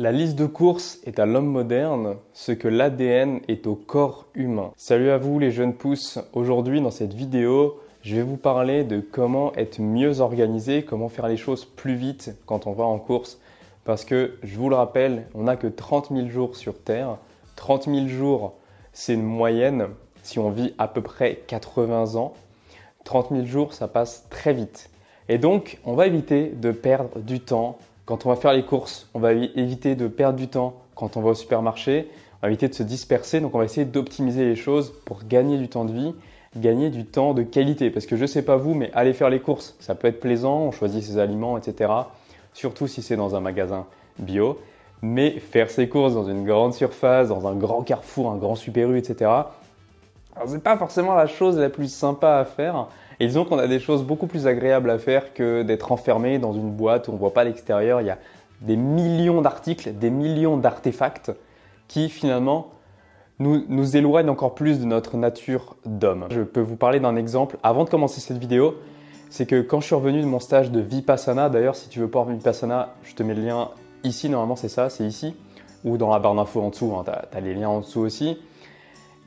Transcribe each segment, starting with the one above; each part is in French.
La liste de courses est à l'homme moderne ce que l'ADN est au corps humain. Salut à vous les jeunes pousses. Aujourd'hui dans cette vidéo, je vais vous parler de comment être mieux organisé, comment faire les choses plus vite quand on va en course. Parce que je vous le rappelle, on n'a que 30 000 jours sur Terre. 30 000 jours, c'est une moyenne si on vit à peu près 80 ans. 30 000 jours, ça passe très vite. Et donc, on va éviter de perdre du temps. Quand on va faire les courses, on va éviter de perdre du temps quand on va au supermarché, on va éviter de se disperser, donc on va essayer d'optimiser les choses pour gagner du temps de vie, gagner du temps de qualité. Parce que je ne sais pas vous, mais aller faire les courses, ça peut être plaisant, on choisit ses aliments, etc. Surtout si c'est dans un magasin bio. Mais faire ses courses dans une grande surface, dans un grand carrefour, un grand Super U, etc., ce n'est pas forcément la chose la plus sympa à faire. Et disons qu'on a des choses beaucoup plus agréables à faire que d'être enfermé dans une boîte où on ne voit pas l'extérieur. Il y a des millions d'articles, des millions d'artefacts qui finalement nous éloignent encore plus de notre nature d'homme. Je peux vous parler d'un exemple avant de commencer cette vidéo. C'est que quand je suis revenu de mon stage de Vipassana, d'ailleurs si tu veux pas Vipassana, je te mets le lien ici, normalement c'est ça, c'est ici, ou dans la barre d'infos en dessous, hein, tu as les liens en dessous aussi.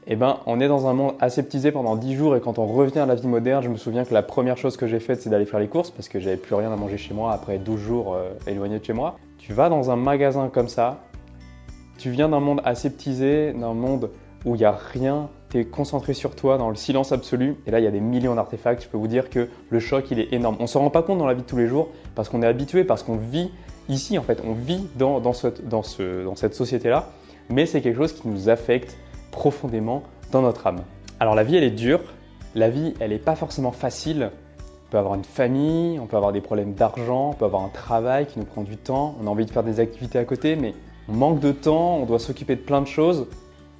Eh ben, on est dans un monde aseptisé pendant 10 jours et quand on revient à la vie moderne, je me souviens que la première chose que j'ai faite, c'est d'aller faire les courses parce que j'avais plus rien à manger chez moi après 12 jours éloigné de chez moi. Tu vas dans un magasin comme ça, tu viens d'un monde aseptisé, d'un monde où il n'y a rien, tu es concentré sur toi dans le silence absolu et là il y a des millions d'artefacts. Je peux vous dire que le choc il est énorme. On ne s'en rend pas compte dans la vie de tous les jours parce qu'on est habitué, parce qu'on vit ici en fait, on vit dans cette société-là, mais c'est quelque chose qui nous affecte profondément dans notre âme. Alors la vie elle est dure, la vie elle n'est pas forcément facile. On peut avoir une famille, on peut avoir des problèmes d'argent, on peut avoir un travail qui nous prend du temps, on a envie de faire des activités à côté mais on manque de temps, on doit s'occuper de plein de choses.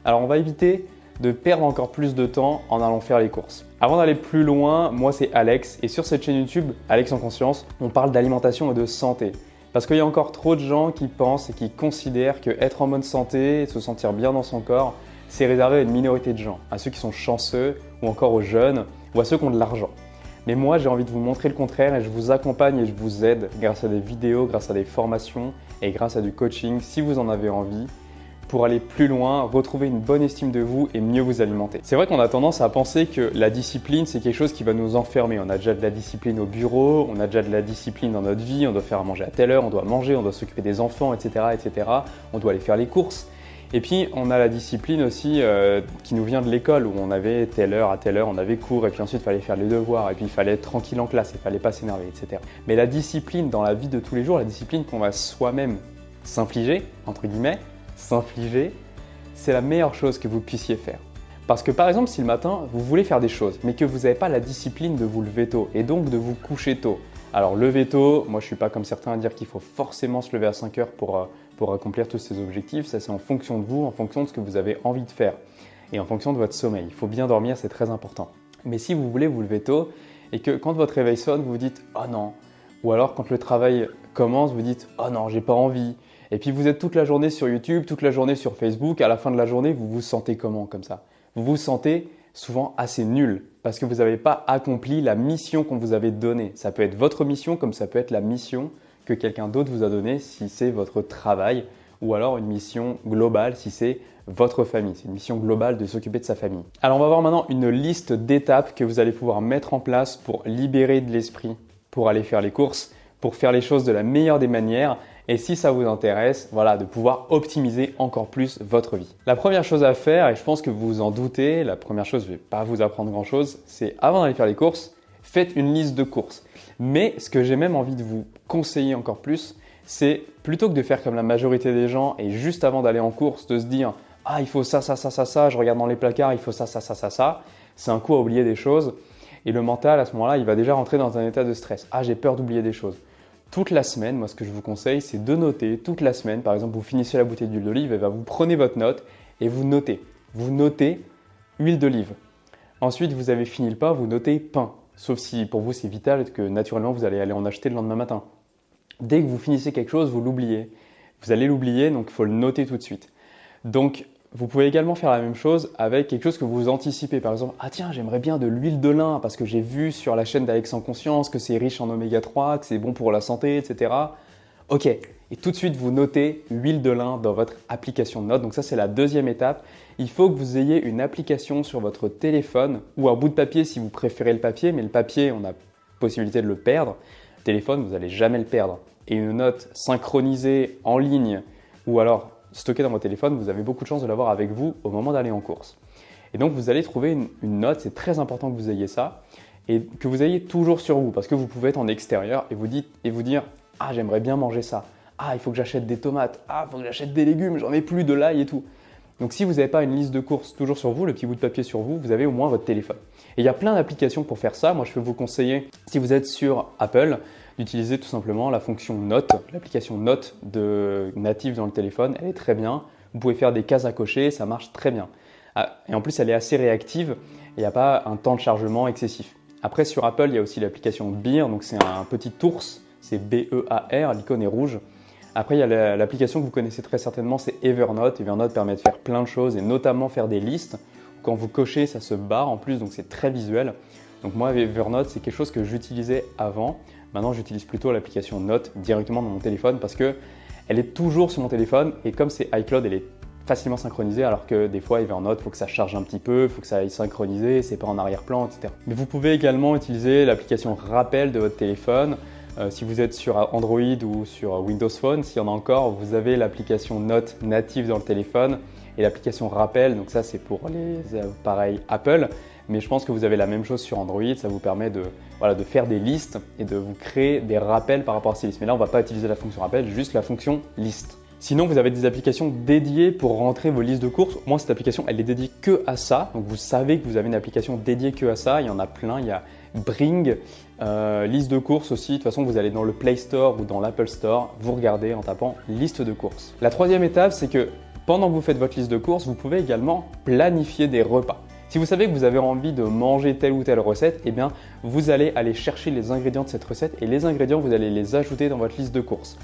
Alors on va éviter de perdre encore plus de temps en allant faire les courses. Avant d'aller plus loin, moi c'est Alex et sur cette chaîne YouTube, Alex en conscience, on parle d'alimentation et de santé. Parce qu'il y a encore trop de gens qui pensent et qui considèrent qu'être en bonne santé et se sentir bien dans son corps, c'est réservé à une minorité de gens, à ceux qui sont chanceux ou encore aux jeunes ou à ceux qui ont de l'argent. Mais moi, j'ai envie de vous montrer le contraire et je vous accompagne et je vous aide grâce à des vidéos, grâce à des formations et grâce à du coaching si vous en avez envie pour aller plus loin, retrouver une bonne estime de vous et mieux vous alimenter. C'est vrai qu'on a tendance à penser que la discipline, c'est quelque chose qui va nous enfermer. On a déjà de la discipline au bureau, on a déjà de la discipline dans notre vie, on doit faire à manger à telle heure, on doit manger, on doit s'occuper des enfants, etc., etc. On doit aller faire les courses. Et puis, on a la discipline aussi qui nous vient de l'école où on avait telle heure à telle heure, on avait cours et puis ensuite il fallait faire les devoirs et puis il fallait être tranquille en classe, il fallait pas s'énerver, etc. Mais la discipline dans la vie de tous les jours, la discipline qu'on va soi-même s'infliger, entre guillemets, s'infliger, c'est la meilleure chose que vous puissiez faire. Parce que par exemple, si le matin, vous voulez faire des choses, mais que vous n'avez pas la discipline de vous lever tôt et donc de vous coucher tôt. Alors lever tôt, moi je ne suis pas comme certains à dire qu'il faut forcément se lever à 5 heures pour accomplir tous ces objectifs. Ça c'est en fonction de vous, en fonction de ce que vous avez envie de faire et en fonction de votre sommeil. Il faut bien dormir, c'est très important. Mais si vous voulez vous lever tôt et que quand votre réveil sonne, vous vous dites « Oh non !» ou alors quand le travail commence, vous dites « Oh non, j'ai pas envie !» Et puis vous êtes toute la journée sur YouTube, toute la journée sur Facebook, à la fin de la journée, vous vous sentez comment comme ça? Vous vous sentez souvent assez nul parce que vous n'avez pas accompli la mission qu'on vous avait donnée. Ça peut être votre mission comme ça peut être la mission que quelqu'un d'autre vous a donnée si c'est votre travail ou alors une mission globale si c'est votre famille. C'est une mission globale de s'occuper de sa famille. Alors on va voir maintenant une liste d'étapes que vous allez pouvoir mettre en place pour libérer de l'esprit, pour aller faire les courses, pour faire les choses de la meilleure des manières. Et si ça vous intéresse, voilà, de pouvoir optimiser encore plus votre vie. La première chose à faire, et je pense que vous vous en doutez, la première chose, je ne vais pas vous apprendre grand chose, c'est avant d'aller faire les courses, faites une liste de courses. Mais ce que j'ai même envie de vous conseiller encore plus, c'est plutôt que de faire comme la majorité des gens et juste avant d'aller en course, de se dire « Ah, il faut ça, ça, ça, ça, ça, je regarde dans les placards, il faut ça, ça, ça, ça, ça », c'est un coup à oublier des choses. Et le mental, à ce moment-là, il va déjà rentrer dans un état de stress. « Ah, j'ai peur d'oublier des choses ». Toute la semaine, moi ce que je vous conseille, c'est de noter toute la semaine. Par exemple, vous finissez la bouteille d'huile d'olive et vous prenez votre note et vous notez. Vous notez huile d'olive. Ensuite, vous avez fini le pain, vous notez pain. Sauf si pour vous c'est vital et que naturellement vous allez aller en acheter le lendemain matin. Dès que vous finissez quelque chose, vous l'oubliez. Vous allez l'oublier, donc il faut le noter tout de suite. Donc, vous pouvez également faire la même chose avec quelque chose que vous anticipez. Par exemple, ah tiens, j'aimerais bien de l'huile de lin parce que j'ai vu sur la chaîne d'Alex en conscience que c'est riche en oméga 3, que c'est bon pour la santé, etc. Ok, et tout de suite vous notez huile de lin dans votre application de notes. Donc ça c'est la deuxième étape. Il faut que vous ayez une application sur votre téléphone ou un bout de papier si vous préférez le papier, mais le papier on a possibilité de le perdre. Le téléphone vous n'allez jamais le perdre. Et une note synchronisée en ligne ou alors stockée dans votre téléphone, vous avez beaucoup de chances de l'avoir avec vous au moment d'aller en course. Et donc vous allez trouver une note, c'est très important que vous ayez ça et que vous ayez toujours sur vous parce que vous pouvez être en extérieur et vous dire « Ah, j'aimerais bien manger ça. Ah, il faut que j'achète des tomates. Ah, il faut que j'achète des légumes, j'en ai plus, de l'ail et tout. » Donc si vous n'avez pas une liste de courses toujours sur vous, le petit bout de papier sur vous, vous avez au moins votre téléphone. Et il y a plein d'applications pour faire ça. Moi, je peux vous conseiller, si vous êtes sur Apple, d'utiliser tout simplement la fonction Notes, l'application Notes native dans le téléphone. Elle est très bien. Vous pouvez faire des cases à cocher, ça marche très bien. Et en plus, elle est assez réactive et il n'y a pas un temps de chargement excessif. Après, sur Apple, il y a aussi l'application Bear, donc c'est un petit ours, c'est B-E-A-R, l'icône est rouge. Après, il y a l'application que vous connaissez très certainement, c'est Evernote. Evernote permet de faire plein de choses et notamment faire des listes. Quand vous cochez, ça se barre en plus, donc c'est très visuel. Donc moi, Evernote, c'est quelque chose que j'utilisais avant. Maintenant, j'utilise plutôt l'application Note directement dans mon téléphone parce qu'elle est toujours sur mon téléphone et comme c'est iCloud, elle est facilement synchronisé alors que des fois Evernote, il faut que ça charge un petit peu, il faut que ça aille synchroniser, c'est pas en arrière-plan, etc. Mais vous pouvez également utiliser l'application Rappel de votre téléphone. Si vous êtes sur Android ou sur Windows Phone, s'il y en a encore, vous avez l'application Note native dans le téléphone et l'application Rappel, donc ça c'est pour les appareils Apple. Mais je pense que vous avez la même chose sur Android, ça vous permet de faire des listes et de vous créer des rappels par rapport à ces listes. Mais là, on ne va pas utiliser la fonction rappel, juste la fonction liste. Sinon, vous avez des applications dédiées pour rentrer vos listes de courses. Moi, cette application, elle est dédiée que à ça. Donc, vous savez que vous avez une application dédiée que à ça. Il y en a plein. Il y a Bring, liste de courses aussi. De toute façon, vous allez dans le Play Store ou dans l'Apple Store. Vous regardez en tapant liste de courses. La troisième étape, c'est que pendant que vous faites votre liste de courses, vous pouvez également planifier des repas. Si vous savez que vous avez envie de manger telle ou telle recette, eh bien, vous allez aller chercher les ingrédients de cette recette et les ingrédients, vous allez les ajouter dans votre liste de courses.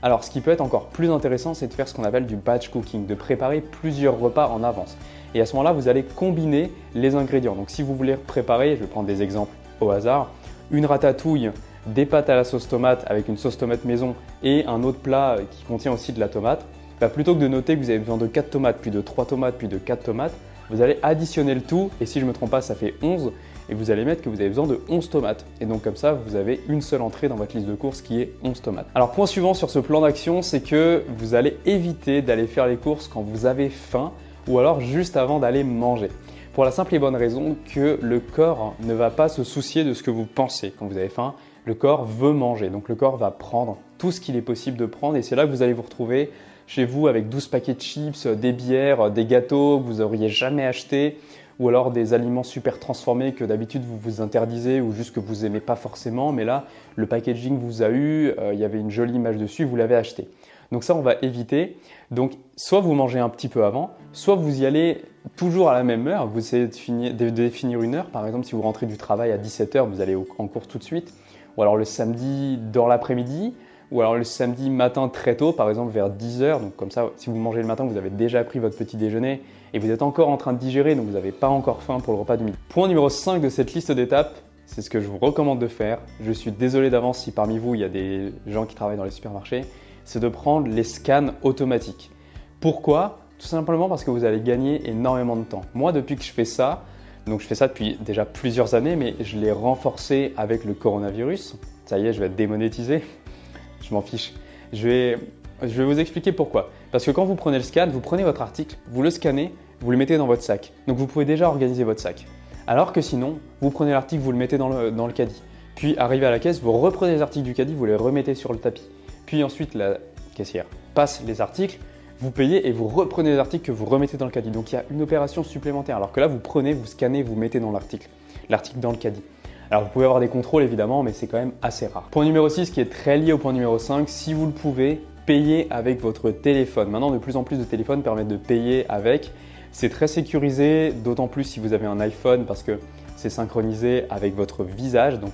Alors, ce qui peut être encore plus intéressant, c'est de faire ce qu'on appelle du batch cooking, de préparer plusieurs repas en avance. Et à ce moment-là, vous allez combiner les ingrédients. Donc, si vous voulez préparer, je vais prendre des exemples au hasard, une ratatouille, des pâtes à la sauce tomate avec une sauce tomate maison et un autre plat qui contient aussi de la tomate, plutôt que de noter que vous avez besoin de 4 tomates, puis de 3 tomates, puis de 4 tomates, vous allez additionner le tout et si je ne me trompe pas, ça fait 11 et vous allez mettre que vous avez besoin de 11 tomates. Et donc comme ça, vous avez une seule entrée dans votre liste de courses qui est 11 tomates. Alors point suivant sur ce plan d'action, c'est que vous allez éviter d'aller faire les courses quand vous avez faim ou alors juste avant d'aller manger. Pour la simple et bonne raison que le corps ne va pas se soucier de ce que vous pensez quand vous avez faim. Le corps veut manger, donc le corps va prendre tout ce qu'il est possible de prendre et c'est là que vous allez vous retrouver chez vous avec 12 paquets de chips, des bières, des gâteaux que vous n'auriez jamais achetés ou alors des aliments super transformés que d'habitude vous vous interdisez ou juste que vous n'aimez pas forcément, mais là, le packaging vous a eu, il y avait une jolie image dessus, vous l'avez acheté. Donc ça, on va éviter. Donc, soit vous mangez un petit peu avant, soit vous y allez toujours à la même heure. Vous essayez de définir une heure. Par exemple, si vous rentrez du travail à 17h, vous allez en course tout de suite. Ou alors le samedi dans l'après-midi. Ou alors le samedi matin très tôt, par exemple vers 10h. Donc comme ça, si vous mangez le matin, vous avez déjà pris votre petit déjeuner et vous êtes encore en train de digérer, donc vous n'avez pas encore faim pour le repas du midi. Point numéro 5 de cette liste d'étapes, c'est ce que je vous recommande de faire. Je suis désolé d'avance si parmi vous, il y a des gens qui travaillent dans les supermarchés. C'est de prendre les scans automatiques. Pourquoi ? Tout simplement parce que vous allez gagner énormément de temps. Moi, depuis que je fais ça, donc je fais ça depuis déjà plusieurs années, mais je l'ai renforcé avec le coronavirus. Ça y est, je vais être démonétisé. Je m'en fiche. Je vais vous expliquer pourquoi. Parce que quand vous prenez le scan, vous prenez votre article, vous le scannez, vous le mettez dans votre sac. Donc vous pouvez déjà organiser votre sac. Alors que sinon, vous prenez l'article, vous le mettez dans le caddie. Puis arrivé à la caisse, vous reprenez les articles du caddie, vous les remettez sur le tapis. Puis ensuite, la caissière passe les articles, vous payez et vous reprenez les articles que vous remettez dans le caddie. Donc il y a une opération supplémentaire. Alors que là, vous prenez, vous scannez, vous mettez dans l'article dans le caddie. Alors vous pouvez avoir des contrôles évidemment, mais c'est quand même assez rare. Point numéro 6 qui est très lié au point numéro 5, si vous le pouvez, payez avec votre téléphone. Maintenant, de plus en plus de téléphones permettent de payer avec. C'est très sécurisé, d'autant plus si vous avez un iPhone parce que c'est synchronisé avec votre visage. Donc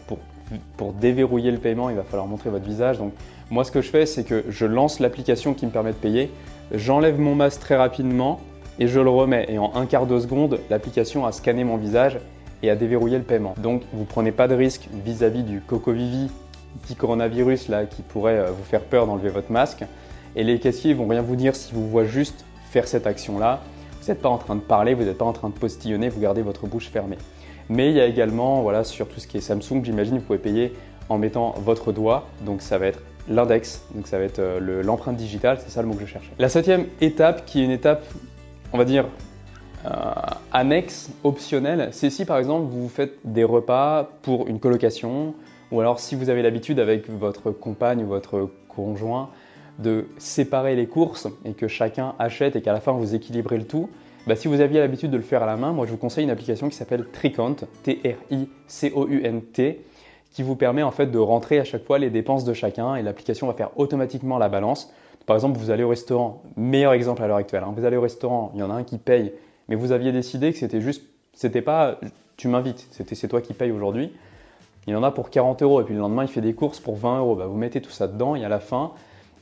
pour déverrouiller le paiement, il va falloir montrer votre visage. Donc moi, ce que je fais, c'est que je lance l'application qui me permet de payer, j'enlève mon masque très rapidement et je le remets. Et en un quart de seconde, l'application a scanné mon visage et à déverrouiller le paiement. Donc vous ne prenez pas de risque vis-à-vis du Coco Vivi petit coronavirus là qui pourrait vous faire peur d'enlever votre masque. Et les caissiers ne vont rien vous dire si vous voient juste faire cette action-là. Vous n'êtes pas en train de parler, vous n'êtes pas en train de postillonner, vous gardez votre bouche fermée. Mais il y a également, voilà, sur tout ce qui est Samsung, j'imagine, vous pouvez payer en mettant votre doigt. Donc ça va être l'index, donc ça va être l'empreinte digitale, c'est ça le mot que je cherchais. La 7e étape, qui est une étape, on va dire, annexe, optionnelle, c'est si par exemple vous faites des repas pour une colocation, ou alors si vous avez l'habitude avec votre compagne ou votre conjoint de séparer les courses et que chacun achète et qu'à la fin vous équilibrez le tout, bah, si vous aviez l'habitude de le faire à la main, moi je vous conseille une application qui s'appelle Tricount, T-R-I-C-O-U-N-T, qui vous permet en fait de rentrer à chaque fois les dépenses de chacun et l'application va faire automatiquement la balance. Par exemple, vous allez au restaurant, meilleur exemple à l'heure actuelle, vous allez au restaurant, il y en a un qui paye, mais vous aviez décidé que c'était pas tu m'invites, c'est toi qui paye aujourd'hui. Il y en a pour 40 € et puis le lendemain il fait des courses pour 20 €. Bah, vous mettez tout ça dedans et à la fin,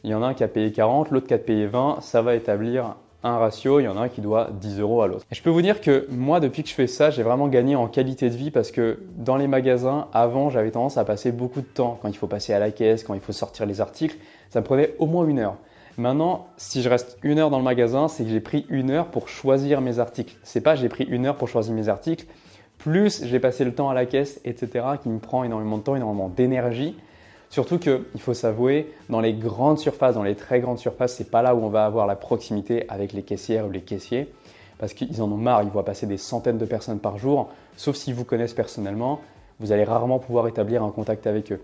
il y en a un qui a payé 40, l'autre qui a payé 20, ça va établir un ratio, il y en a un qui doit 10 € à l'autre. Et je peux vous dire que moi, depuis que je fais ça, j'ai vraiment gagné en qualité de vie parce que dans les magasins, avant, j'avais tendance à passer beaucoup de temps. Quand il faut passer à la caisse, quand il faut sortir les articles, ça me prenait au moins 1 heure. Maintenant, si je reste 1 heure dans le magasin, c'est que j'ai pris 1 heure pour choisir mes articles. C'est pas j'ai pris 1 heure pour choisir mes articles, plus j'ai passé le temps à la caisse, etc., qui me prend énormément de temps, énormément d'énergie. Surtout qu'il faut s'avouer, dans les grandes surfaces, dans les très grandes surfaces, c'est pas là où on va avoir la proximité avec les caissières ou les caissiers parce qu'ils en ont marre, ils voient passer des centaines de personnes par jour. Sauf s'ils vous connaissent personnellement, vous allez rarement pouvoir établir un contact avec eux.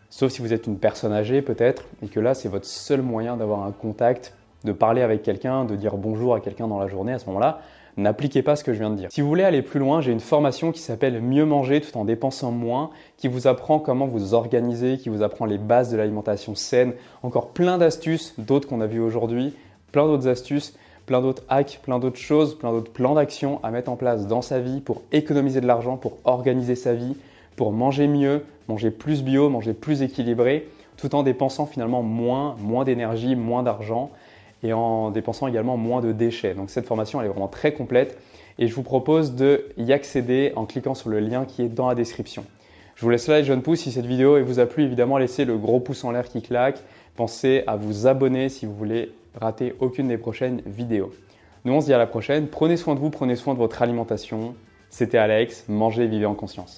Sauf si vous êtes une personne âgée peut-être et que là, c'est votre seul moyen d'avoir un contact, de parler avec quelqu'un, de dire bonjour à quelqu'un dans la journée. À ce moment-là, n'appliquez pas ce que je viens de dire. Si vous voulez aller plus loin, j'ai une formation qui s'appelle Mieux manger tout en dépensant moins, qui vous apprend comment vous organiser, qui vous apprend les bases de l'alimentation saine, encore plein d'astuces, d'autres qu'on a vues aujourd'hui, plein d'autres astuces, plein d'autres hacks, plein d'autres choses, plein d'autres plans d'action à mettre en place dans sa vie pour économiser de l'argent, pour organiser sa vie, pour manger mieux, manger plus bio, manger plus équilibré, tout en dépensant finalement moins d'énergie, moins d'argent, et en dépensant également moins de déchets. Donc cette formation, elle est vraiment très complète et je vous propose d'y accéder en cliquant sur le lien qui est dans la description. Je vous laisse là les jeunes pousses. Si cette vidéo vous a plu, évidemment, laissez le gros pouce en l'air qui claque. Pensez à vous abonner si vous voulez rater aucune des prochaines vidéos. Nous, on se dit à la prochaine. Prenez soin de vous, prenez soin de votre alimentation. C'était Alex, mangez et vivez en conscience.